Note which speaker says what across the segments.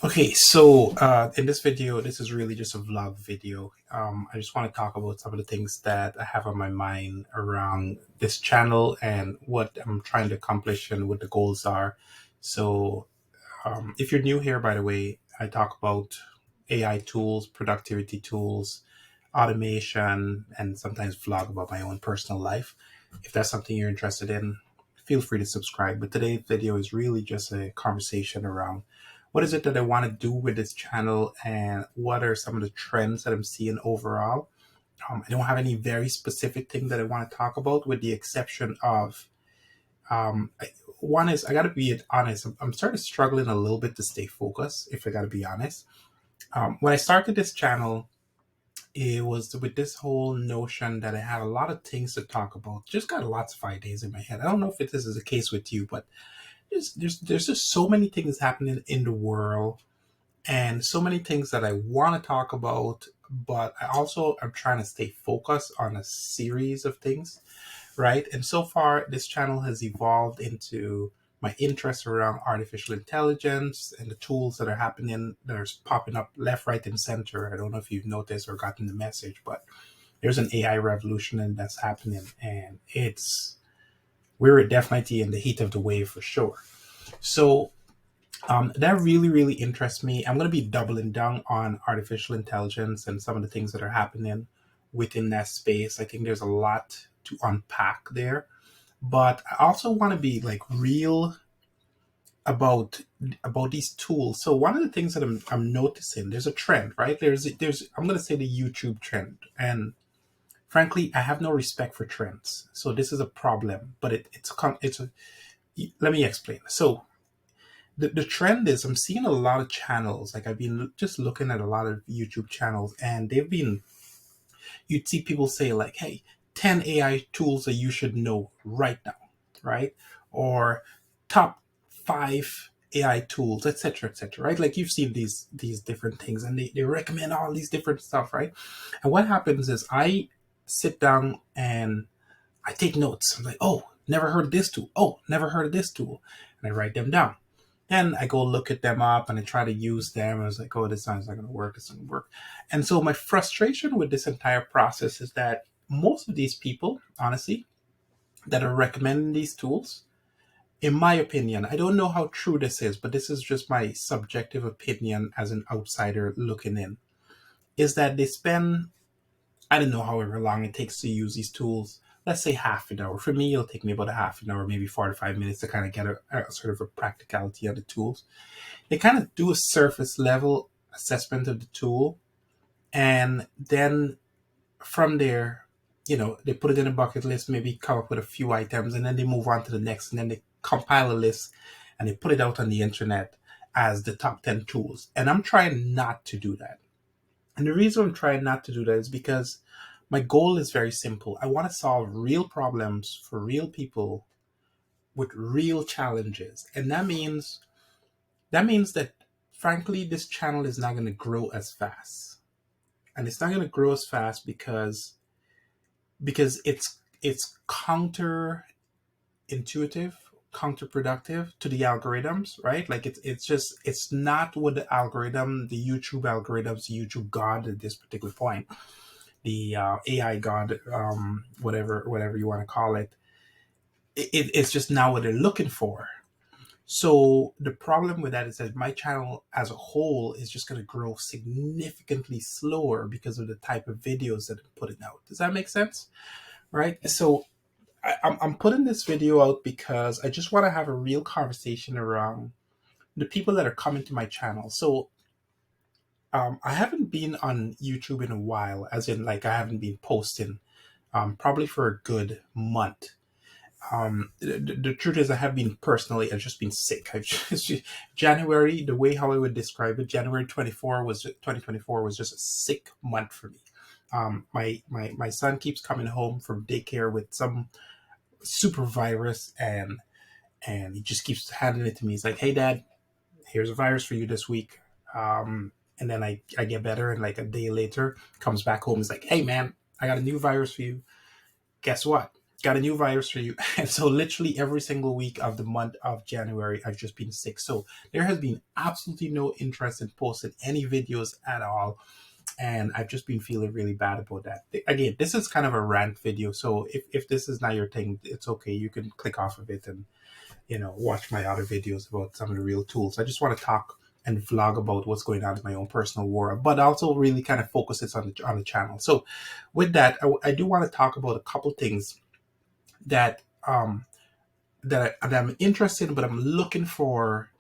Speaker 1: Okay, so in this video, this is really just a vlog video. I just want to talk about some of the things that I have on my mind around this channel and what I'm trying to accomplish and what the goals are. So, if you're new here, by the way, I talk about AI tools, productivity tools, automation, and sometimes vlog about my own personal life. If that's something you're interested in, feel free to subscribe. But today's video is really just a conversation around what is it that I want to do with this channel and what are some of the trends that I'm seeing overall. I don't have any very specific thing that I want to talk about, with the exception of one is I got to be honest. I'm starting to struggling a little bit to stay focused, if I got to be honest. When I started this channel, it was with this whole notion that I had a lot of things to talk about. Just got lots of ideas in my head. I don't know if this is the case with you, but there's just so many things happening in the world and so many things that I want to talk about, but I also am trying to stay focused on a series of things, right? And so far, this channel has evolved into my interest around artificial intelligence and the tools that are happening, that are popping up left, right, and center. I don't know if you've noticed or gotten the message, but there's an AI revolution and that's happening, and we're definitely in the heat of the wave for sure. So that really, really interests me. I'm going to be doubling down on artificial intelligence and some of the things that are happening within that space. I think there's a lot to unpack there, but I also want to be like real about these tools. So one of the things that I'm noticing, there's a trend, right? There's I'm going to say the YouTube trend, and frankly, I have no respect for trends. So this is a problem, but let me explain. So the trend is I'm seeing a lot of channels. Like I've been just looking at a lot of YouTube channels, and you'd see people say like, hey, 10 AI tools that you should know right now, right? Or top five AI tools, etc., etc., right? Like you've seen these different things, and they recommend all these different stuff, right? And what happens is I sit down and I take notes. I'm like, oh, never heard of this tool. Oh, never heard of this tool. And I write them down. And I go look at them up and I try to use them. And I was like, oh, this sounds not going to work. This doesn't work. And so my frustration with this entire process is that most of these people, honestly, that are recommending these tools, in my opinion, I don't know how true this is, but this is just my subjective opinion as an outsider looking in, is that they spend, I don't know, however long it takes to use these tools. Let's say half an hour. For me, it'll take me about a half an hour, maybe 45 minutes to kind of get a sort of a practicality of the tools. They kind of do a surface level assessment of the tool, and then from there, they put it in a bucket list, maybe come up with a few items, and then they move on to the next, and then they compile a list and they put it out on the internet as the top 10 tools. And I'm trying not to do that. And the reason I'm trying not to do that is because my goal is very simple. I want to solve real problems for real people with real challenges. And that means that frankly this channel is not going to grow as fast. And it's not going to grow as fast because it's counterintuitive, counterproductive to the algorithms, right? Like it's not what the algorithm, the YouTube algorithms, the YouTube god at this particular point, the AI god, whatever you want to call it, it's just not what they're looking for. So the problem with that is that my channel as a whole is just going to grow significantly slower because of the type of videos that I'm putting out. Does that make sense? Right. So I'm putting this video out because I just want to have a real conversation around the people that are coming to my channel. So I haven't been on YouTube in a while, as in like I haven't been posting probably for a good month. The truth is I have been personally, I've just been sick. I've just, January, the way how I would describe it, January 2024 was just a sick month for me. My son keeps coming home from daycare with some super virus, and he just keeps handing it to me. He's like, hey dad, here's a virus for you this week. And then I get better, and like a day later comes back home. He's like, hey man, I got a new virus for you. Guess what? got a new virus for you. And so literally every single week of the month of January, I've just been sick. So there has been absolutely no interest in posting any videos at all. And I've just been feeling really bad about that. Again, this is kind of a rant video. So if this is not your thing, it's okay. You can click off of it and, watch my other videos about some of the real tools. I just want to talk and vlog about what's going on in my own personal world, but also really kind of focus it on the channel. So with that, I do want to talk about a couple things that that I'm interested in, but I'm looking for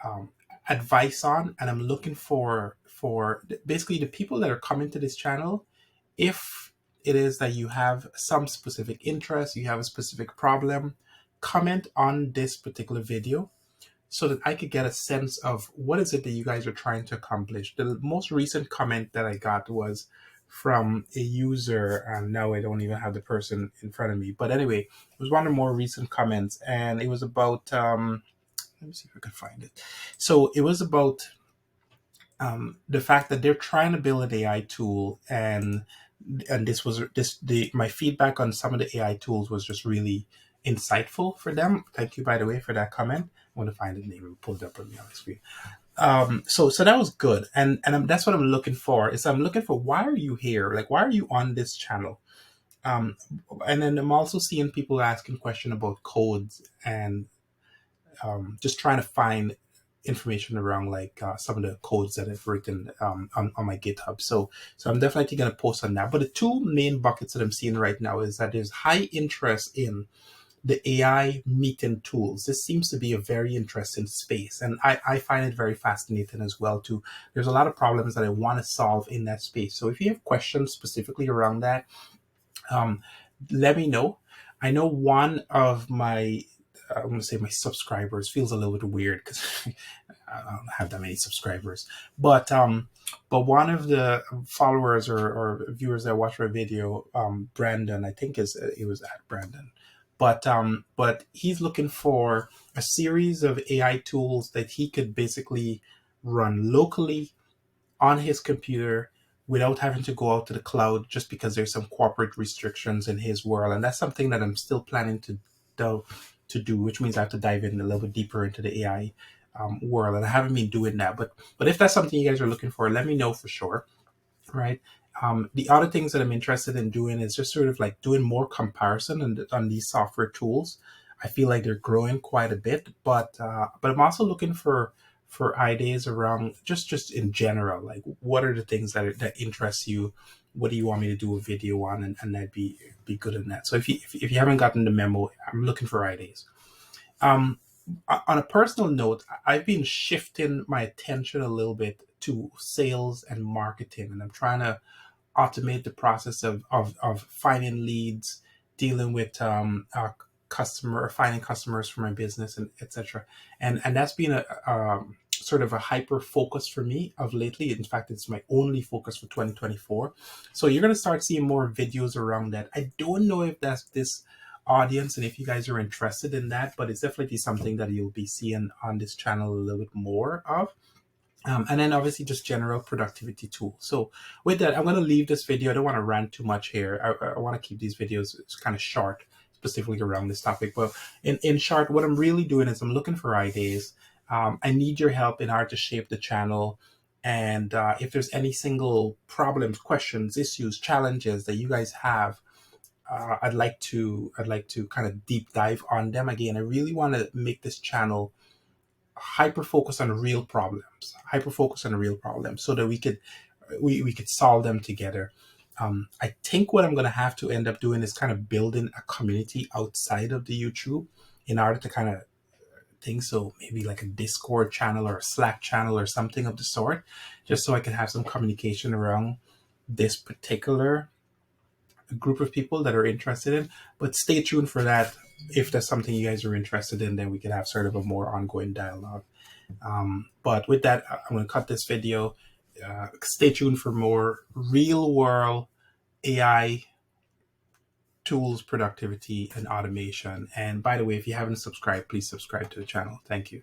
Speaker 1: um, advice on, and I'm looking for basically the people that are coming to this channel. If it is that you have some specific interest, you have a specific problem, comment on this particular video so that I could get a sense of what is it that you guys are trying to accomplish. The most recent comment that I got was from a user, and now I don't even have the person in front of me. But anyway, it was one of the more recent comments, and it was about, let me see if I can find it. So it was about the fact that they're trying to build an AI tool, and my feedback on some of the AI tools was just really insightful for them. Thank you, by the way, for that comment. I want to find the name and pull it up on me on the screen. So that was good, and that's what I'm looking for. Is I'm looking for, why are you here? Like, why are you on this channel? Um, and then I'm also seeing people asking questions about codes, and just trying to find information around like some of the codes that I've written on my GitHub. So I'm definitely going to post on that. But the two main buckets that I'm seeing right now is that there's high interest in the AI meeting tools. This seems to be a very interesting space, and I find it very fascinating as well too. There's a lot of problems that I want to solve in that space. So if you have questions specifically around that, um, let me know. I know one of my, I want to say my subscribers, feels a little bit weird because I don't have that many subscribers, but one of the followers or viewers that watch my video, Brandon, I think it was at Brandon, but he's looking for a series of AI tools that he could basically run locally on his computer without having to go out to the cloud, just because there's some corporate restrictions in his world. And that's something that I'm still planning to do, which means I have to dive in a little bit deeper into the AI world. And I haven't been doing that. But if that's something you guys are looking for, let me know for sure. Right. The other things that I'm interested in doing is just sort of like doing more comparison on these software tools. I feel like they're growing quite a bit, but I'm also looking for ideas around just in general, like what are the things that interest you? What do you want me to do a video on? And I'd be good in that. So if you haven't gotten the memo, I'm looking for ideas. Um, on a personal note, I've been shifting my attention a little bit to sales and marketing, and I'm trying to automate the process of finding leads, dealing with finding customers for my business, and etc. And that's been a sort of a hyper focus for me of lately. In fact, it's my only focus for 2024. So you're going to start seeing more videos around that. I don't know if that's this audience and if you guys are interested in that, but it's definitely something that you'll be seeing on this channel a little bit more of. And then obviously just general productivity tools. So with that, I'm going to leave this video. I don't want to rant too much here. I want to keep these videos kind of short, specifically around this topic. But in short, what I'm really doing is I'm looking for ideas. I need your help in order to shape the channel. And if there's any single problems, questions, issues, challenges that you guys have, I'd like to kind of deep dive on them. Again, I really want to make this channel hyper focus on real problems, so that we could solve them together. I think what I'm going to have to end up doing is kind of building a community outside of the YouTube in order to kind of think. So maybe like a Discord channel or a Slack channel or something of the sort, just so I can have some communication around this particular group of people that are interested in. But stay tuned for that. If that's something you guys are interested in, then we can have sort of a more ongoing dialogue. But with that, I'm going to cut this video. Stay tuned for more real world AI tools, productivity, and automation. And by the way, if you haven't subscribed, please subscribe to the channel. Thank you.